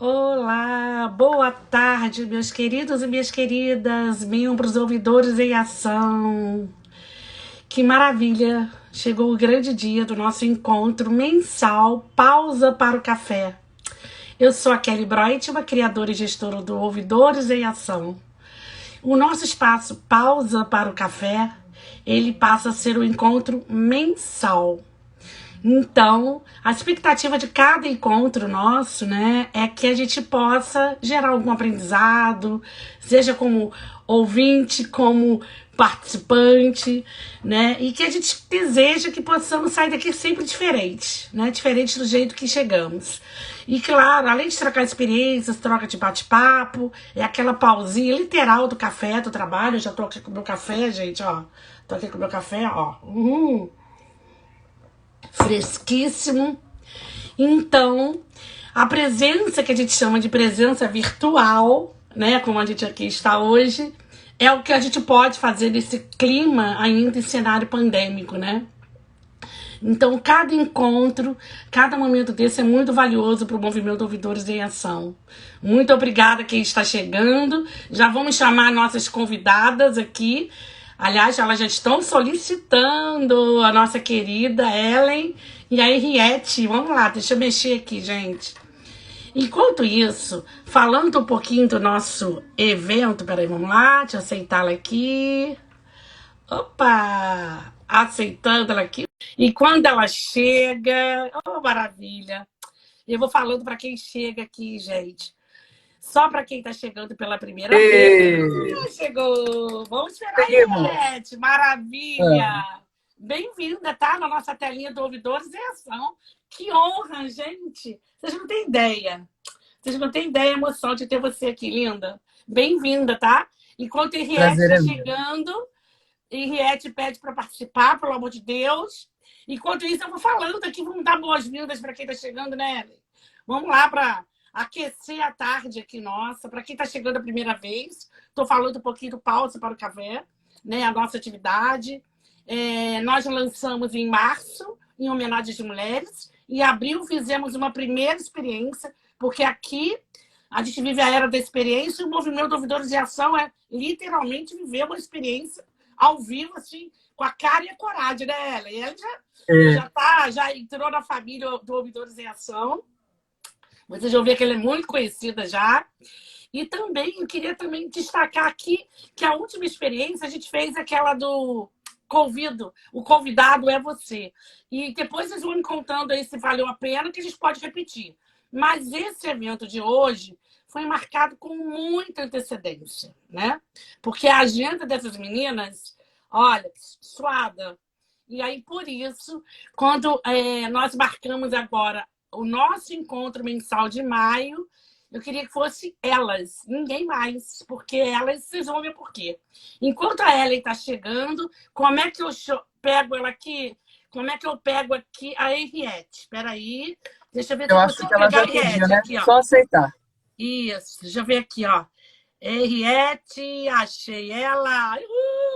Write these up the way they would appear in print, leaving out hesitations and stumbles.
Olá, boa tarde, meus queridos e minhas queridas, membros ouvidores em ação. Que maravilha! Chegou o grande dia do nosso encontro mensal Pausa para o Café. Eu sou a Kelly Broitman, criadora e gestora do Ouvidores em Ação. O nosso espaço Pausa para o Café, ele passa a ser um encontro mensal. Então, a expectativa de cada encontro nosso, né, é que a gente possa gerar algum aprendizado, seja como ouvinte, como participante, né, e que a gente deseja que possamos sair daqui sempre diferentes, né, diferente do jeito que chegamos. E claro, além de trocar experiências, troca de bate-papo, é aquela pausinha literal do café, do trabalho. Eu já tô aqui com o meu café, gente, ó. Tô aqui com o meu café, ó. Fresquíssimo. Então, a presença que a gente chama de presença virtual, né, como a gente aqui está hoje, é o que a gente pode fazer nesse clima ainda em cenário pandêmico, né? Então, cada encontro, cada momento desse é muito valioso para o movimento Ouvidores em Ação. Muito obrigada a quem está chegando. Já vamos chamar nossas convidadas aqui. Aliás, elas já estão solicitando a nossa querida Ellen e a Henriette. Vamos lá, deixa eu mexer aqui, gente. Enquanto isso, falando um pouquinho do nosso evento, peraí, vamos lá, deixa eu aceitá-la aqui. Opa! Aceitando ela aqui. E quando ela chega, oh, maravilha! Eu vou falando para quem chega aqui, gente. Só para quem está chegando pela primeira vez. Chegou! Vamos esperar aí, Henriette. Maravilha! Bem-vinda, tá? Na nossa telinha do Ouvidores em Ação. Que honra, gente! Vocês não têm ideia. Vocês não têm ideia a emoção de ter você aqui, linda. Bem-vinda, tá? Enquanto a Henriette está chegando, Henriette pede para participar, pelo amor de Deus. Enquanto isso, eu vou falando aqui, vamos dar boas-vindas para quem está chegando, né? Vamos lá para aquecer a tarde aqui, nossa. Para quem está chegando a primeira vez, estou falando um pouquinho do Pausa para o Café, né? A nossa atividade. Nós lançamos em março, em homenagem às mulheres. Em abril, fizemos uma primeira experiência, porque aqui a gente vive a era da experiência e o movimento Ouvidores de Ação é literalmente viver uma experiência ao vivo, assim, com a cara e a coragem, né, Ellen? E ela já entrou na família do Ouvidores em Ação. Vocês já ouviram que ela é muito conhecida já. E também, eu queria também destacar aqui que a última experiência a gente fez aquela do convido, o convidado é você. E depois vocês vão me contando aí se valeu a pena, que a gente pode repetir. Mas esse evento de hoje foi marcado com muita antecedência, né? Porque a agenda dessas meninas, olha, suada. E aí, por isso, quando nós marcamos agora o nosso encontro mensal de maio, eu queria que fosse elas, ninguém mais, porque elas, vocês vão ver por quê. Enquanto a Ellen está chegando, como é que eu pego ela aqui? Como é que eu pego aqui a Henriette? Espera aí, deixa eu ver se eu consigo pegar a Henriette, né? Aqui, ó. Só aceitar. Isso, deixa eu ver aqui, ó. Henriette, achei ela.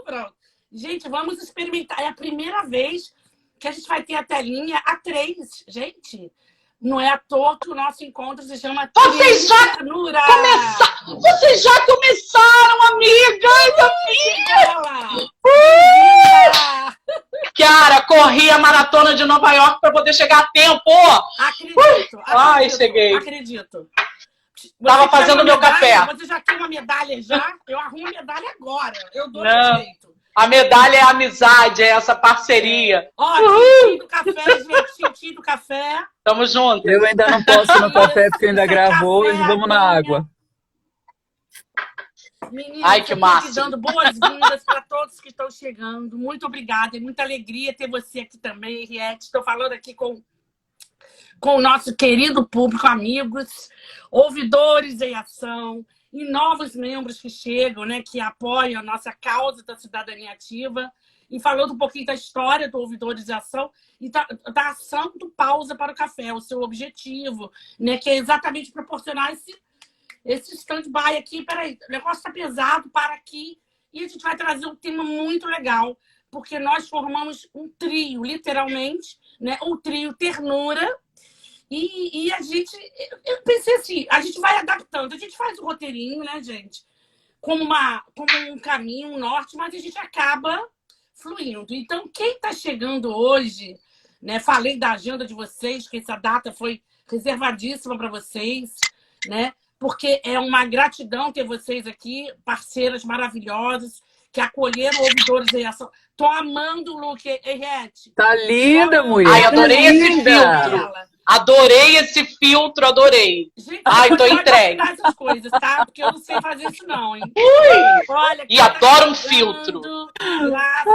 Pronto. Gente, vamos experimentar. É a primeira vez que a gente vai ter a telinha A3. Gente, não é à toa que o nosso encontro se chama Vocês já começaram! Vocês já começaram, amigas! Cara, corri a maratona de Nova York para poder chegar a tempo! Acredito. Ai, cheguei. Acredito. Tava fazendo meu café. Você já tem uma medalha já? Eu arrumo a medalha agora. Eu dou Não. jeito. A medalha é a amizade, é essa parceria. Ó, tintim do café, gente, tintim do café. Tamo junto. Eu ainda não posso ir no café porque ainda gravou e vamos na água. Meninas, ai, que massa. Dando boas-vindas para todos que estão chegando. Muito obrigada, é muita alegria ter você aqui também, Henriette. Estou falando aqui com o nosso querido público, amigos, ouvidores em ação e novos membros que chegam, né, que apoiam a nossa causa da cidadania ativa. E falando um pouquinho da história do Ouvidores em Ação e da ação do Pausa para o Café, o seu objetivo, né, que é exatamente proporcionar esse stand-by aqui. Peraí, o negócio está pesado, para aqui. E a gente vai trazer um tema muito legal, porque nós formamos um trio, literalmente, né, um trio Ternura. E a gente, eu pensei assim, a gente vai adaptando, a gente faz o roteirinho, né, gente? Como um caminho, um norte, mas a gente acaba fluindo. Então, quem está chegando hoje, né? Falei da agenda de vocês, que essa data foi reservadíssima para vocês, né? Porque é uma gratidão ter vocês aqui, parceiras maravilhosas, que acolheram ouvidores em ação. Tô amando o look, Henriette. Tá linda, mulher. Ai, tá adorei esse linda. filtro. Adorei esse filtro, adorei. Gente, Ai, tô pode entregue. tirar essas coisas, tá? Porque eu não sei fazer isso, não, hein? Olha, E adoro um filtro. Lácia,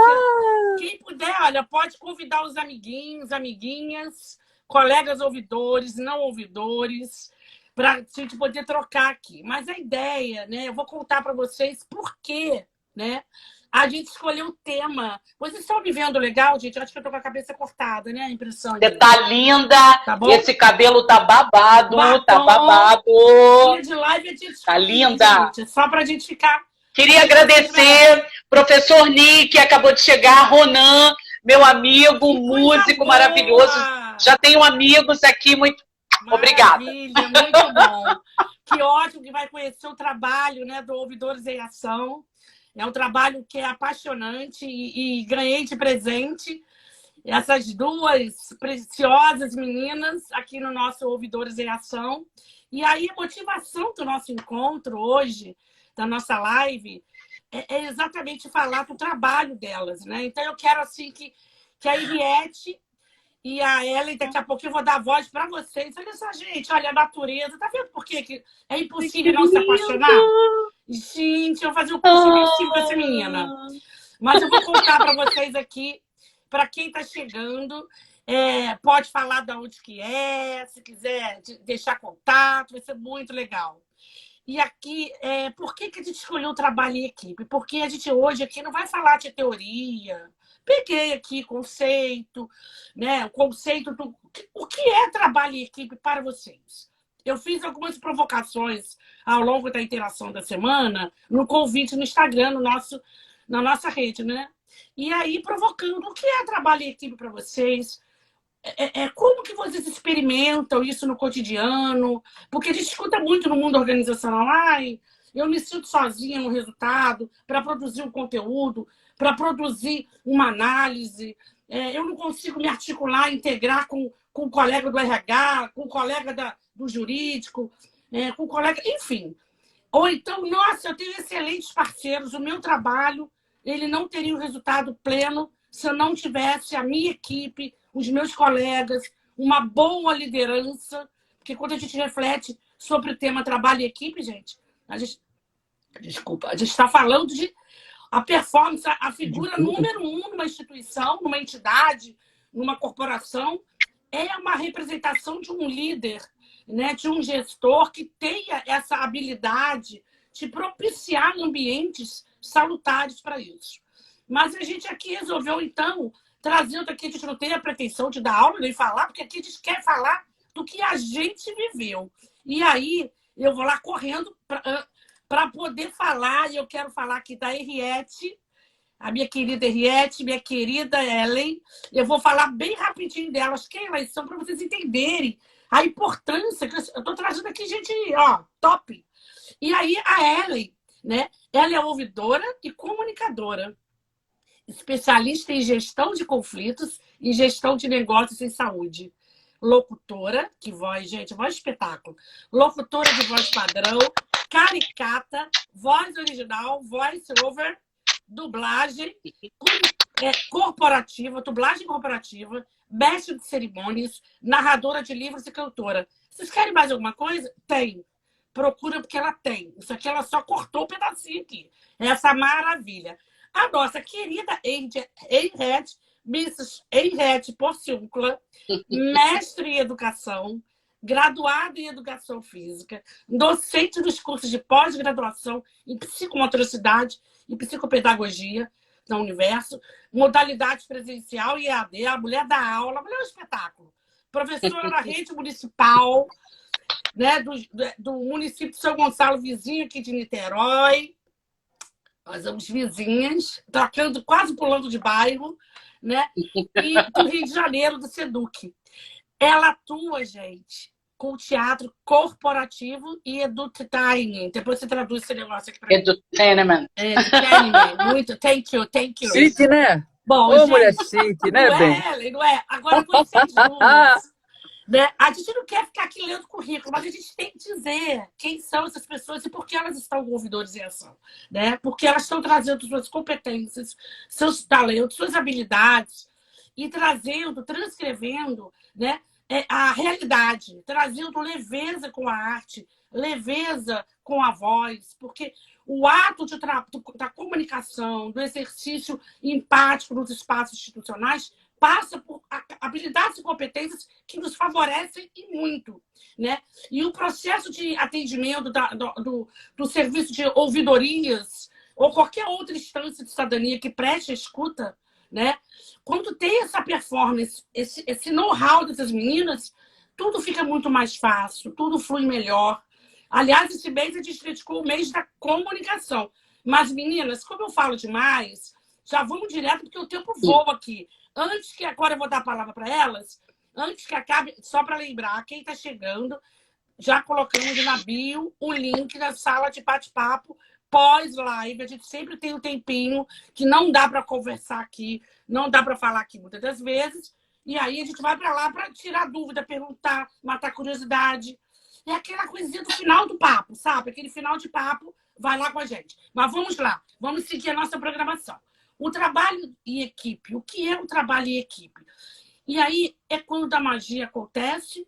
quem puder, olha, pode convidar os amiguinhos, amiguinhas, colegas ouvidores, não ouvidores, para a gente poder trocar aqui. Mas a ideia, né? Eu vou contar para vocês por quê, né? A gente escolheu o tema. Vocês estão me vendo legal, gente? Eu acho que eu tô com a cabeça cortada, né? A impressão. Você tá linda. Tá bom? Esse cabelo tá babado, Batom. tá babado. Dia de live é dia de Tá escolher, linda. gente. Só pra gente ficar. Queria agradecer, professor Nick, acabou de chegar, Ronan, meu amigo, músico maravilhoso. Já tenho amigos aqui, muito obrigada. Maravilha, muito bom. Que ótimo que vai conhecer o trabalho, né, do Ouvidores em Ação. É um trabalho que é apaixonante e ganhei de presente essas duas preciosas meninas aqui no nosso Ouvidores em Ação. E aí a motivação do nosso encontro hoje, da nossa live, é exatamente falar do trabalho delas, né? Então eu quero assim que a Henriette e a Ellen, daqui a pouco eu vou dar voz para vocês. Olha só, gente, olha a natureza. Tá vendo por que é impossível não se apaixonar? Gente, eu vou fazer um curso intensivo com essa menina. Mas eu vou contar para vocês aqui, para quem está chegando, pode falar de onde que é, se quiser deixar contato, vai ser muito legal. E aqui, por que a gente escolheu o trabalho em equipe? Porque a gente hoje aqui não vai falar de teoria. Peguei aqui conceito, né? O conceito do o que é trabalho em equipe para vocês. Eu fiz algumas provocações ao longo da interação da semana, no convite no Instagram, na nossa rede, né? E aí, provocando o que é trabalho em equipe para vocês, como que vocês experimentam isso no cotidiano? Porque a gente escuta muito no mundo organizacional, eu me sinto sozinha no resultado, para produzir um conteúdo, para produzir uma análise, eu não consigo me articular, integrar com o colega do RH, com o colega do jurídico, com o colega, enfim. Ou então, nossa, eu tenho excelentes parceiros, o meu trabalho ele não teria o resultado pleno se eu não tivesse a minha equipe, os meus colegas, uma boa liderança, porque quando a gente reflete sobre o tema trabalho e equipe, gente, a gente está falando de a performance, a figura número 1 numa instituição, numa entidade, numa corporação, é uma representação de um líder, né, de um gestor que tenha essa habilidade de propiciar ambientes salutares para isso. Mas a gente aqui resolveu, então, trazendo aqui, a gente não tem a pretensão de dar aula nem falar, porque aqui a gente quer falar do que a gente viveu. E aí, eu vou lá correndo para poder falar, e eu quero falar aqui da Henriette, a minha querida Henriette, minha querida Ellen. Eu vou falar bem rapidinho delas, quem elas são, para vocês entenderem a importância. Que eu estou trazendo aqui, gente, ó, top. E aí, a Ellen, né? Ela é ouvidora e comunicadora, especialista em gestão de conflitos e gestão de negócios em saúde. Locutora, que voz, gente, voz espetáculo. Locutora de voz padrão, caricata, voz original, voice over, dublagem corporativa, dublagem corporativa, mestre de cerimônias, narradora de livros e cantora. Vocês querem mais alguma coisa? Tem. Procura porque ela tem. Isso aqui ela só cortou um pedacinho aqui. Essa maravilha. A nossa querida Henriette, Mrs. Henriette Porciúncula, mestre em educação, graduada em educação física, docente dos cursos de pós-graduação em psicomotricidade e psicopedagogia na Universo, modalidade presencial e EAD, a mulher da aula, a mulher é um espetáculo. Professora na rede municipal, né, do município de São Gonçalo, vizinho aqui de Niterói. Nós somos vizinhas, trocando, quase pulando de bairro, né? E do Rio de Janeiro, do SEDUC. ela atua, gente, com teatro corporativo e edutainment. Depois você traduz esse negócio aqui para mim. Edutainment. Edutainment. Muito. Thank you. Chique, né? Bom, Ô, gente, mulher chique, né, não bem? é, Ellen, não é? Agora vocês duas, né? A gente não quer ficar aqui lendo currículo, mas a gente tem que dizer quem são essas pessoas e por que elas estão com ouvidores em ação, né? Porque elas estão trazendo suas competências, seus talentos, suas habilidades e trazendo, transcrevendo, né, a realidade, trazendo leveza com a arte, leveza com a voz, porque o ato da comunicação, do exercício empático nos espaços institucionais passa por habilidades e competências que nos favorecem e muito, né? E o processo de atendimento do serviço de ouvidorias ou qualquer outra instância de cidadania que preste a escuta, né? Quando tem essa performance, esse know-how dessas meninas, tudo fica muito mais fácil, tudo flui melhor. Aliás, esse mês a gente dedicou o mês da comunicação. Mas, meninas, como eu falo demais, já vamos direto, porque o tempo voa aqui. Antes que agora eu vou dar a palavra para elas, antes que acabe, só para lembrar, quem está chegando, já colocamos na bio o link da sala de bate-papo pós-live. A gente sempre tem um tempinho que não dá para conversar aqui, não dá para falar aqui muitas das vezes. E aí a gente vai para lá para tirar dúvida, perguntar, matar curiosidade. É aquela coisinha do final do papo, sabe? Aquele final de papo, vai lá com a gente. Mas vamos lá, vamos seguir a nossa programação. O trabalho em equipe. O que é o trabalho em equipe? E aí é quando a magia acontece,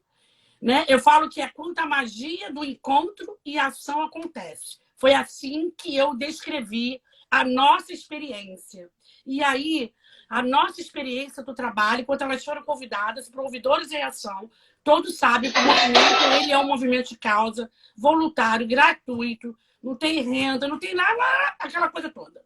né? Eu falo que é quando a magia do encontro e a ação acontece. Foi assim que eu descrevi a nossa experiência. E aí, a nossa experiência do trabalho, quando elas foram convidadas para ouvidores em ação, todos sabem que o movimento ele é um movimento de causa, voluntário, gratuito, não tem renda, não tem nada, aquela coisa toda.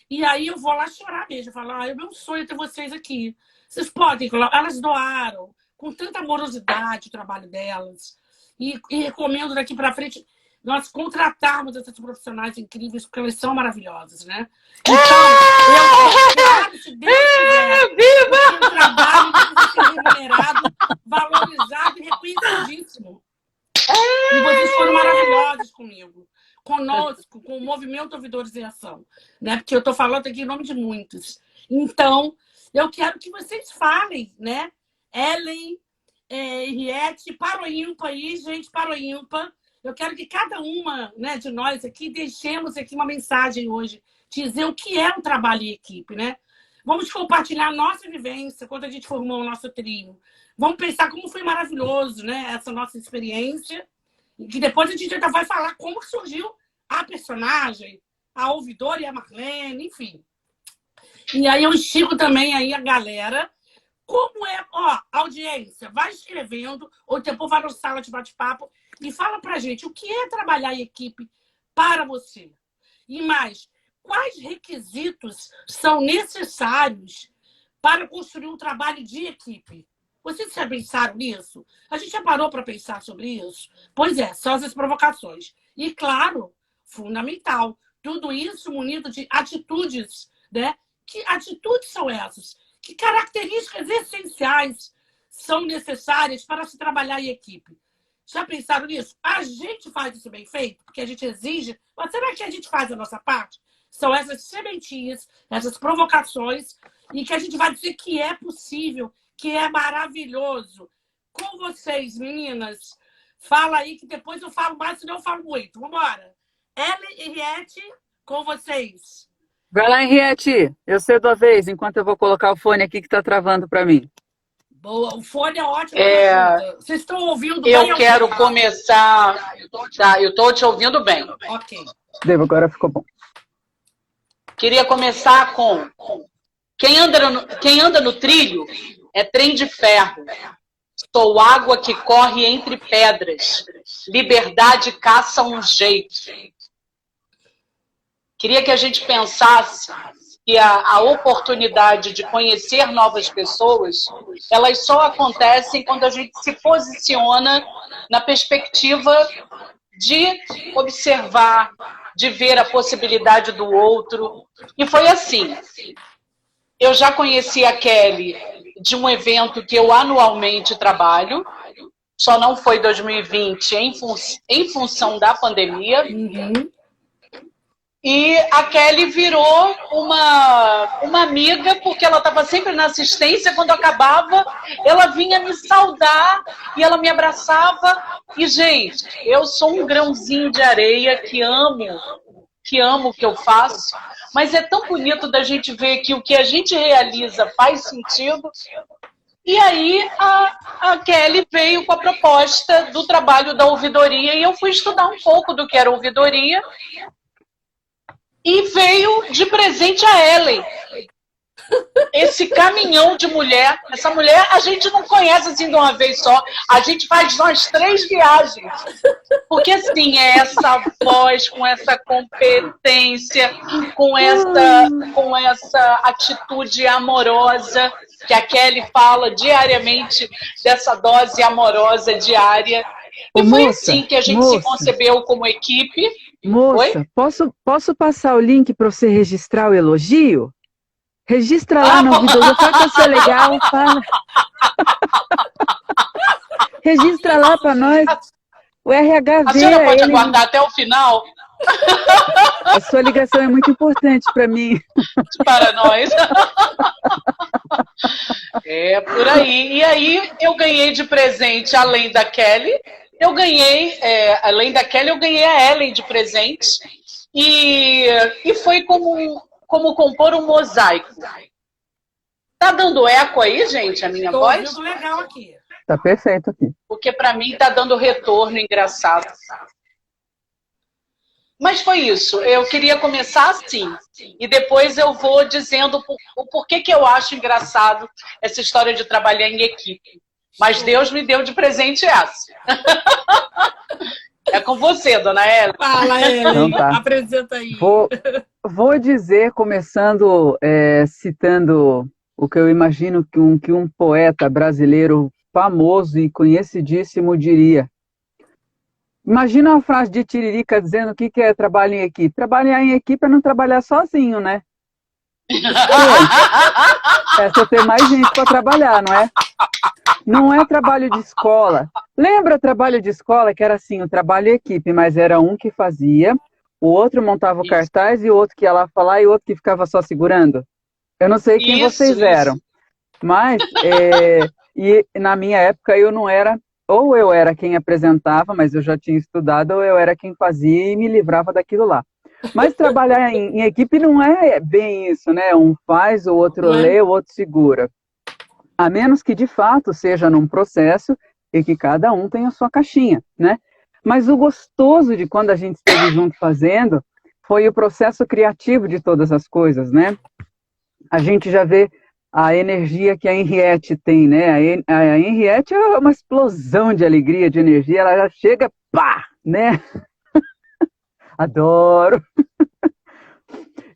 E aí eu vou lá chorar mesmo, falar, é meu sonho ter vocês aqui. Vocês podem, elas doaram com tanta amorosidade o trabalho delas. E recomendo daqui para frente nós contratarmos essas profissionais incríveis, porque elas são maravilhosas, né? Então, eu quero, se Deus quiser, que o trabalho precisa ser remunerado, valorizado e reconhecidíssimo. E vocês foram maravilhosos comigo, conosco, com o Movimento Ouvidores em Ação, né? Porque eu estou falando aqui em nome de muitos. Então, eu quero que vocês falem, né? Ellen, Henriette, para o ímpar aí, gente, para o ímpar. Eu quero que cada uma, né, de nós aqui deixemos aqui uma mensagem hoje, dizer o que é um trabalho em equipe, né? Vamos compartilhar a nossa vivência quando a gente formou o nosso trio. Vamos pensar como foi maravilhoso, né, essa nossa experiência. E que depois a gente ainda vai falar como surgiu a personagem, a ouvidora e a Marlene, enfim. E aí eu estico também aí a galera. Como é, ó, audiência, vai escrevendo, ou depois vai na sala de bate-papo e fala pra gente o que é trabalhar em equipe para você. E mais, quais requisitos são necessários para construir um trabalho de equipe? Vocês já pensaram nisso? A gente já parou para pensar sobre isso? Pois é, são essas provocações. E, claro, fundamental, tudo isso munido de atitudes, né? Que atitudes são essas? Que características essenciais são necessárias para se trabalhar em equipe? Já pensaram nisso? A gente faz isso bem feito, porque a gente exige, mas será que a gente faz a nossa parte? São essas sementinhas, essas provocações, e que a gente vai dizer que é possível, que é maravilhoso. Com vocês, meninas, fala aí que depois eu falo mais, senão eu falo muito. Vamos embora. Ellen e Henriette, com vocês. Vai lá, Henriette. Eu cedo a vez, enquanto eu vou colocar o fone aqui que está travando para mim. Boa, o fone é ótimo. Vocês estão ouvindo bem? Eu quero começar... Tá, eu estou te ouvindo bem. Ok. Devo, agora ficou bom. Queria começar com... Quem anda no trilho é trem de ferro. Sou água que corre entre pedras. Liberdade caça um jeito. Queria que a gente pensasse que a oportunidade de conhecer novas pessoas, elas só acontecem quando a gente se posiciona na perspectiva de observar, de ver a possibilidade do outro. E foi assim. Eu já conheci a Kelly de um evento que eu anualmente trabalho, só não foi 2020 em função da pandemia. Uhum. E a Kelly virou uma amiga, porque ela estava sempre na assistência. Quando acabava, ela vinha me saudar e ela me abraçava. E, gente, eu sou um grãozinho de areia que amo o que eu faço, mas é tão bonito da gente ver que o que a gente realiza faz sentido. E aí a Kelly veio com a proposta do trabalho da ouvidoria e eu fui estudar um pouco do que era ouvidoria e veio de presente a Ellen. Esse caminhão de mulher, essa mulher a gente não conhece assim de uma vez só, a gente faz nós 3 viagens. Porque assim, é essa voz, com essa competência, com essa atitude amorosa, que a Kelly fala diariamente, dessa dose amorosa diária. E foi assim que a gente se concebeu como equipe. Moça, posso passar o link para você registrar o elogio? Registra lá no ouvidoria, fala que isso é legal, fala. Registra lá para nós. O RH A vê. senhora pode aguardar até o final? A sua ligação é muito importante para mim. Para nós. É por aí. E aí eu ganhei de presente, além da Kelly, além da Kelly, eu ganhei a Ellen de presente. E foi como compor um mosaico. Tá dando eco aí, gente, a minha voz? Tô ouvindo legal aqui. Tá perfeito aqui. Porque para mim tá dando retorno engraçado. Mas foi isso. Eu queria começar assim. E depois eu vou dizendo o porquê que eu acho engraçado essa história de trabalhar em equipe. Mas Deus me deu de presente essa. É com você, dona Ellen. Fala, Ellen. Então tá. Apresenta aí. Vou dizer, começando, citando o que eu imagino que um poeta brasileiro famoso e conhecidíssimo diria. Imagina uma frase de Tiririca dizendo o que é trabalho em equipe. Trabalhar em equipe é não trabalhar sozinho, né? É só ter mais gente para trabalhar, não é? Não é trabalho de escola. Lembra trabalho de escola que era assim, o trabalho em equipe, mas era um que fazia, o outro montava o cartaz e o outro que ia lá falar e o outro que ficava só segurando? Eu não sei quem vocês eram, mas e na minha época eu não era, ou eu era quem apresentava, mas eu já tinha estudado, ou eu era quem fazia e me livrava daquilo lá. Mas trabalhar em equipe não é bem isso, né? Um faz, o outro lê, o outro segura. A menos que de fato seja num processo e que cada um tenha a sua caixinha, né? Mas o gostoso de quando a gente esteve junto fazendo foi o processo criativo de todas as coisas, né? A gente já vê a energia que a Henriette tem, né? A Henriette é uma explosão de alegria, de energia, ela já chega, pá, né? Adoro!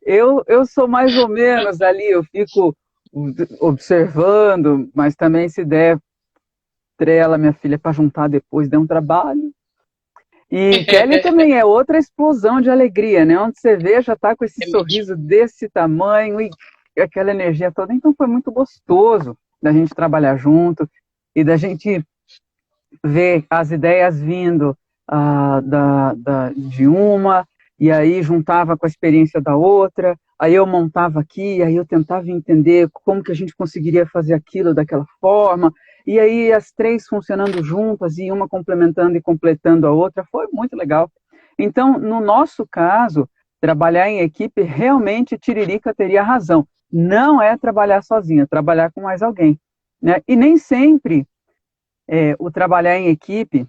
Eu sou mais ou menos ali, eu fico observando, mas também se der trela, minha filha, para juntar depois, dá um trabalho. E Kelly também é outra explosão de alegria, né? Onde você vê, já tá com esse sorriso desse tamanho e aquela energia toda. Então foi muito gostoso da gente trabalhar junto e da gente ver as ideias vindo de uma, e aí juntava com a experiência da outra, aí eu montava aqui, aí eu tentava entender como que a gente conseguiria fazer aquilo daquela forma, e aí as 3 funcionando juntas e uma complementando e completando a outra, foi muito legal. Então, no nosso caso, trabalhar em equipe, realmente Tiririca teria razão. Não é trabalhar sozinha, é trabalhar com mais alguém, né? E nem sempre o trabalhar em equipe,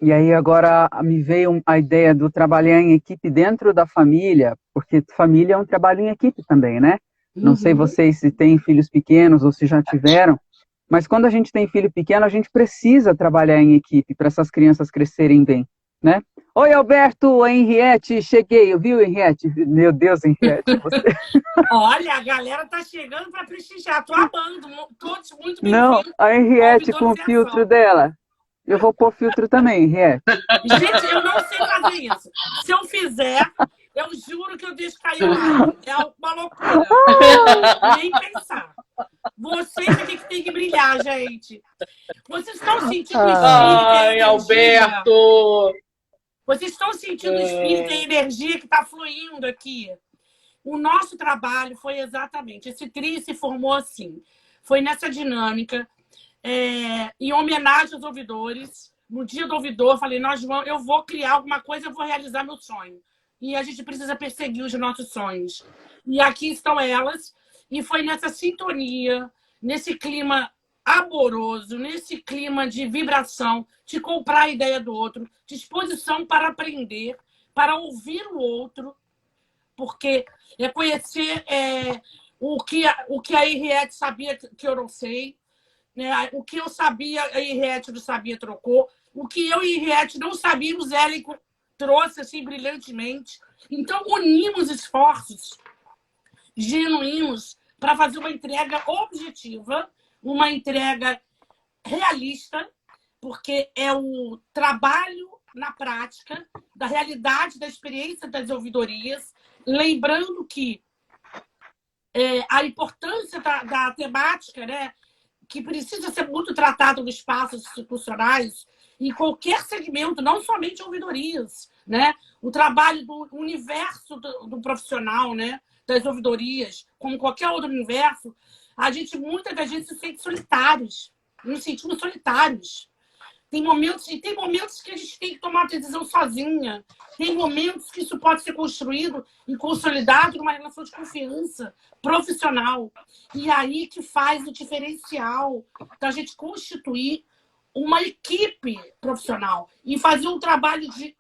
e aí agora me veio a ideia do trabalhar em equipe dentro da família, porque família é um trabalho em equipe também, né? Não sei vocês se têm filhos pequenos ou se já tiveram, mas quando a gente tem filho pequeno, a gente precisa trabalhar em equipe para essas crianças crescerem bem, né? Oi, Alberto, Henriette, cheguei, viu, Henriette? Meu Deus, Henriette, você... Olha, a galera tá chegando para prestigiar, tô amando, todos muito bem-vindos. Não, a Henriette com o filtro dela. Eu vou pôr filtro também, Henriette. Gente, eu não sei fazer isso. Se eu fizer, eu juro que eu deixo cair lá. É uma loucura. Nem pensar. Vocês aqui que tem que brilhar, gente. Vocês estão sentindo o espírito e a Ai, energia? Alberto! Vocês estão sentindo o espírito e a energia que está fluindo aqui? O nosso trabalho foi exatamente... Esse trio se formou assim. Foi nessa dinâmica, em homenagem aos ouvidores. No dia do ouvidor, eu falei, eu vou criar alguma coisa, eu vou realizar meu sonho. E a gente precisa perseguir os nossos sonhos. E aqui estão elas. E foi nessa sintonia, nesse clima amoroso, nesse clima de vibração, de comprar a ideia do outro, disposição para aprender, para ouvir o outro, porque é conhecer o que a Henriette sabia que eu não sei, né? O que eu sabia, a Henriette não sabia, trocou. O que eu e a Henriette não sabíamos, Ellen trouxe assim brilhantemente. Então, unimos esforços genuínos para fazer uma entrega objetiva, uma entrega realista, porque é o trabalho na prática da realidade, da experiência das ouvidorias, lembrando que a importância da temática, né, que precisa ser muito tratada nos espaços institucionais, em qualquer segmento, não somente ouvidorias, né? O trabalho do universo do profissional, né? Das ouvidorias, como qualquer outro universo, muita da gente se sente solitários, nos sentimos solitários. Tem momentos que a gente tem que tomar a decisão sozinha. Tem momentos que isso pode ser construído e consolidado numa relação de confiança profissional. E aí que faz o diferencial da gente constituir uma equipe profissional e fazer um trabalho de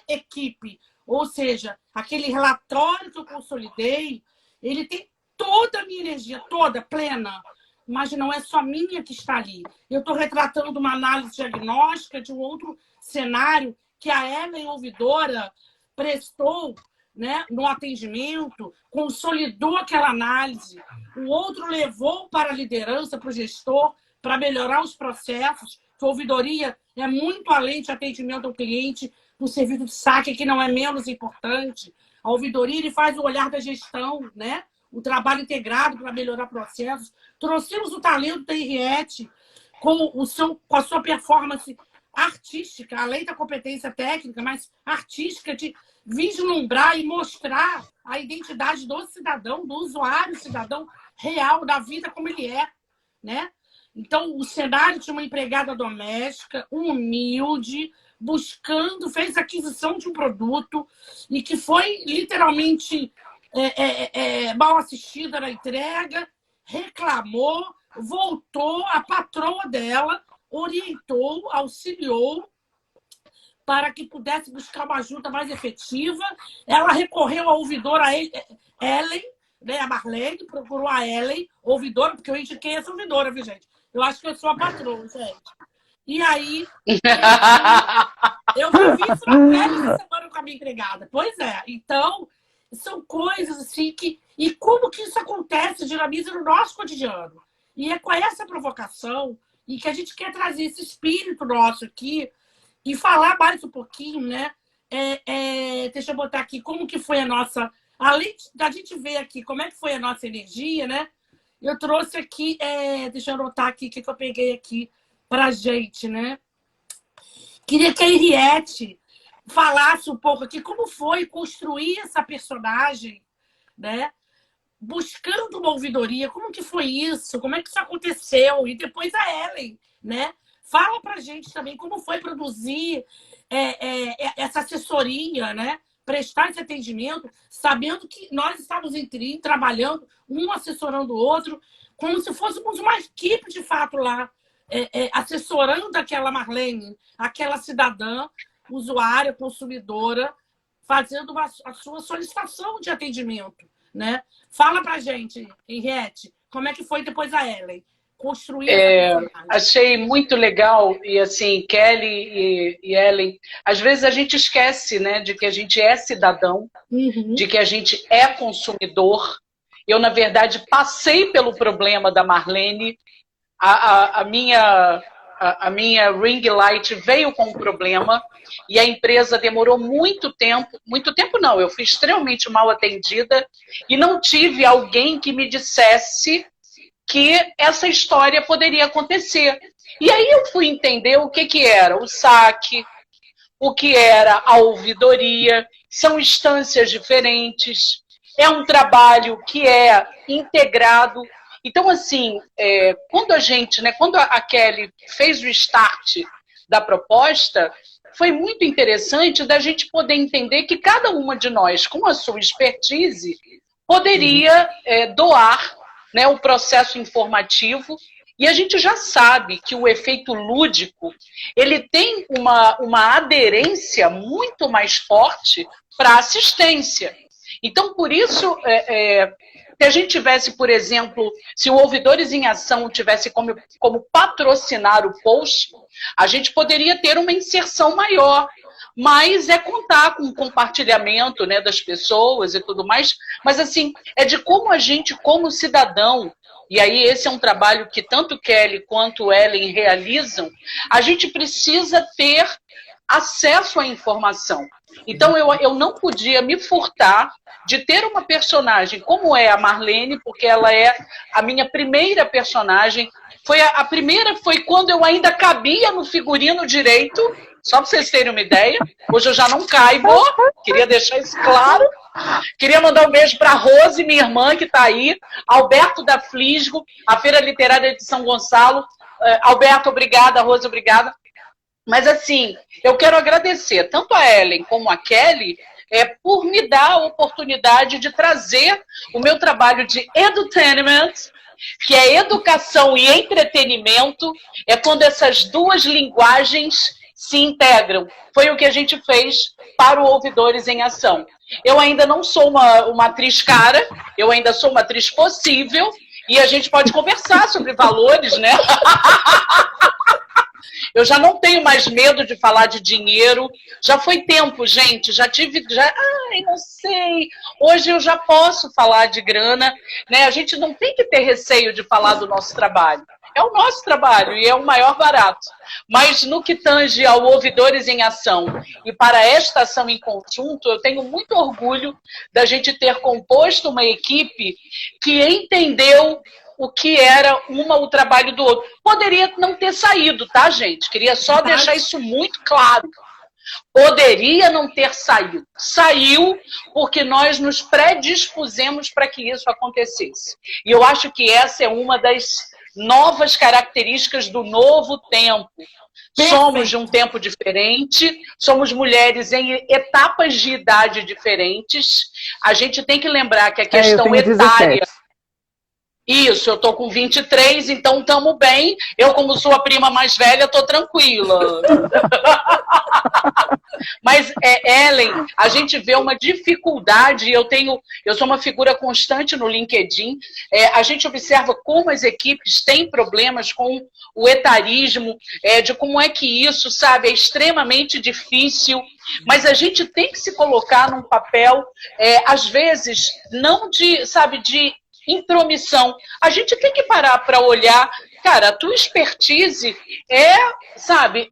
equipe. Ou seja, aquele relatório que eu consolidei, ele tem toda a minha energia, toda, plena, mas não é só minha que está ali. Eu estou retratando uma análise diagnóstica de um outro cenário que a Ellen, ouvidora, prestou, né, no atendimento, consolidou aquela análise, o outro levou para a liderança, para o gestor, para melhorar os processos, que a ouvidoria é muito além de atendimento ao cliente, do serviço de saque, que não é menos importante. A ouvidoria ele faz o olhar da gestão, né? O trabalho integrado para melhorar processos. Trouxemos o talento da Henriette com a sua performance artística, além da competência técnica, mas artística, de vislumbrar e mostrar a identidade do cidadão, do usuário cidadão real, da vida como ele é, né? Então, o cenário tinha uma empregada doméstica, humilde, fez aquisição de um produto e que foi literalmente mal assistida na entrega, reclamou, voltou, a patroa dela orientou, auxiliou para que pudesse buscar uma ajuda mais efetiva. Ela recorreu à ouvidora Ellen, né, a Marlene, procurou a Ellen, ouvidora, porque eu indiquei essa ouvidora, viu, gente? Eu acho que eu sou a patroa, gente. E aí, eu vivi isso na pele essa semana com a minha empregada. Pois é. Então, são coisas assim que... E como que isso acontece, dinamiza no nosso cotidiano? E é com essa provocação e que a gente quer trazer esse espírito nosso aqui e falar mais um pouquinho, né? Deixa eu botar aqui como que foi a nossa... Além da gente ver aqui como é que foi a nossa energia, né? Eu trouxe aqui... deixa eu anotar aqui o que eu peguei aqui para a gente, né? Queria que a Henriette falasse um pouco aqui como foi construir essa personagem, né? Buscando uma ouvidoria, como que foi isso? Como é que isso aconteceu? E depois a Ellen, né? Fala pra gente também como foi produzir essa assessoria, né? Prestar esse atendimento, sabendo que nós estávamos trabalhando, um assessorando o outro, como se fôssemos uma equipe de fato lá, assessorando aquela Marlene, aquela cidadã, usuária, consumidora, fazendo a sua solicitação de atendimento, né? Fala pra gente, Henriette, como é que foi depois a Ellen construir essa personagem? Achei muito legal, e assim, Kelly e Ellen, às vezes a gente esquece, né, de que a gente é cidadão, de que a gente é consumidor. Eu, na verdade, passei pelo problema da Marlene. A minha ring light veio com um problema e a empresa demorou muito tempo não, eu fui extremamente mal atendida e não tive alguém que me dissesse que essa história poderia acontecer. E aí eu fui entender o que era o saque, o que era a ouvidoria, são instâncias diferentes, é um trabalho que é integrado. Então, assim, quando a Kelly fez o start da proposta, foi muito interessante da gente poder entender que cada uma de nós, com a sua expertise, poderia doar, né, o processo informativo. E a gente já sabe que o efeito lúdico, ele tem uma aderência muito mais forte para a assistência. Então, por isso, se a gente tivesse, por exemplo, se o Ouvidores em Ação tivesse como patrocinar o post, a gente poderia ter uma inserção maior. Mas é contar com o compartilhamento, né, das pessoas e tudo mais. Mas, assim, é de como a gente, como cidadão, e aí esse é um trabalho que tanto Kelly quanto Ellen realizam, a gente precisa ter acesso à informação. Então eu não podia me furtar de ter uma personagem como é a Marlene, porque ela é a minha primeira personagem. A primeira foi quando eu ainda cabia no figurino direito, só para vocês terem uma ideia. Hoje eu já não caibo, queria deixar isso claro. Queria mandar um beijo para a Rose, minha irmã, que está aí, Alberto da Flisgo, a Feira Literária de São Gonçalo. Alberto, obrigada, Rose, obrigada. Mas, assim, eu quero agradecer tanto a Ellen como a Kelly por me dar a oportunidade de trazer o meu trabalho de edutainment, que é educação e entretenimento, é quando essas duas linguagens se integram. Foi o que a gente fez para o Ouvidores em Ação. Eu ainda não sou uma atriz cara, eu ainda sou uma atriz possível, e a gente pode conversar sobre valores, né? Eu já não tenho mais medo de falar de dinheiro. Já foi tempo, gente. Ai, não sei. Hoje eu já posso falar de grana, né? A gente não tem que ter receio de falar do nosso trabalho. É o nosso trabalho e é o maior barato. Mas no que tange ao Ouvidores em Ação e para esta ação em conjunto, eu tenho muito orgulho da gente ter composto uma equipe que entendeu o que era o trabalho do outro. Poderia não ter saído, tá, gente? Queria só deixar isso muito claro. Poderia não ter saído. Saiu porque nós nos predispusemos para que isso acontecesse. E eu acho que essa é uma das novas características do novo tempo. Somos de um tempo diferente, somos mulheres em etapas de idade diferentes. A gente tem que lembrar que a questão etária... 17. Isso, eu tô com 23, então estamos bem. Eu, como sou a prima mais velha, tô tranquila. Mas, Ellen, a gente vê uma dificuldade, eu sou uma figura constante no LinkedIn, a gente observa como as equipes têm problemas com o etarismo, de como é que isso, sabe, é extremamente difícil, mas a gente tem que se colocar num papel, às vezes, não de intromissão. A gente tem que parar para olhar, cara, a tua expertise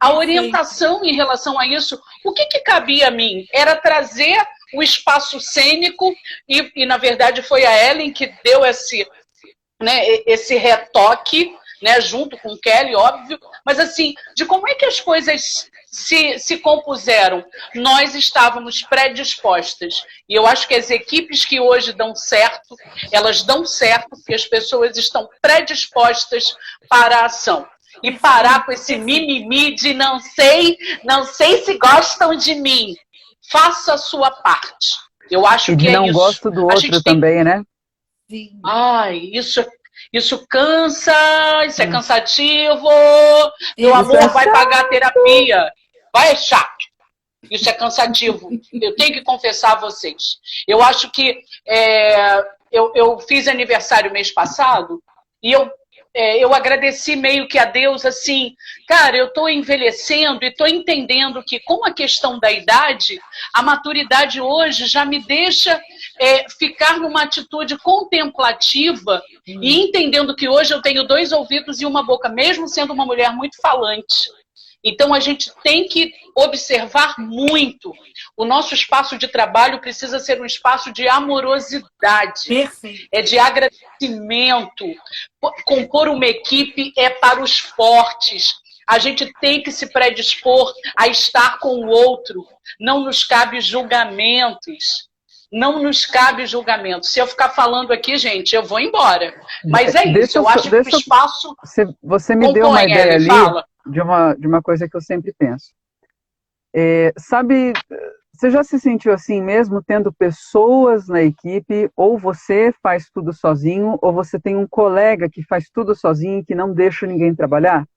a orientação em relação a isso. O que cabia a mim? Era trazer o espaço cênico e na verdade, foi a Ellen que deu esse retoque, né, junto com Kelly, óbvio, mas assim, de como é que as coisas se compuseram. Nós estávamos predispostas. E eu acho que as equipes que hoje dão certo, elas dão certo porque as pessoas estão predispostas para a ação. E parar com esse mimimi de não sei se gostam de mim. Faça a sua parte. Eu acho que é isso. E não gosto do outro também, né? Sim. Ai, isso cansa, isso é cansativo. Meu amor, vai pagar a terapia. Vai, chato. Isso é cansativo. Eu tenho que confessar a vocês. Eu acho que eu fiz aniversário mês passado e eu agradeci meio que a Deus, assim, cara, eu estou envelhecendo e estou entendendo que com a questão da idade, a maturidade hoje já me deixa ficar numa atitude contemplativa e entendendo que hoje eu tenho 2 ouvidos e uma boca, mesmo sendo uma mulher muito falante. Então, a gente tem que observar muito. O nosso espaço de trabalho precisa ser um espaço de amorosidade, Perfeito. é de agradecimento. Compor uma equipe é para os fortes. A gente tem que se predispor a estar com o outro. Não nos cabe julgamentos. Não nos cabe julgamento. Se eu ficar falando aqui, gente, eu vou embora. Mas é isso, eu acho que o espaço... Você me deu uma ideia ali fala. de uma coisa que eu sempre penso. Sabe, você já se sentiu assim mesmo, tendo pessoas na equipe, ou você faz tudo sozinho, ou você tem um colega que faz tudo sozinho e que não deixa ninguém trabalhar?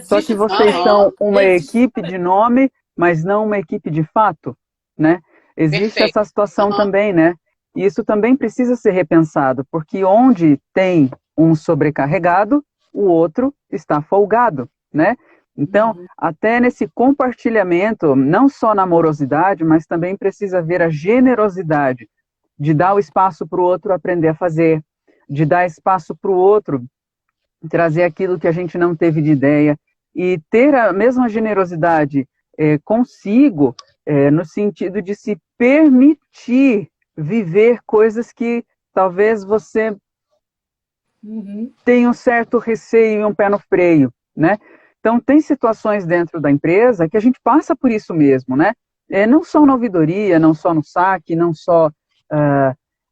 Só que vocês são uma equipe de nome, mas não uma equipe de fato, né? Existe essa situação também, né? E isso também precisa ser repensado, porque onde tem um sobrecarregado, o outro está folgado, né? Então, até nesse compartilhamento, não só na amorosidade, mas também precisa haver a generosidade de dar o espaço para o outro aprender a fazer, de dar espaço para o outro trazer aquilo que a gente não teve de ideia e ter a mesma generosidade consigo, no sentido de se permitir viver coisas que talvez você tenha um certo receio e um pé no freio, né? Então, tem situações dentro da empresa que a gente passa por isso mesmo, né? Não só na ouvidoria, não só no saque, não só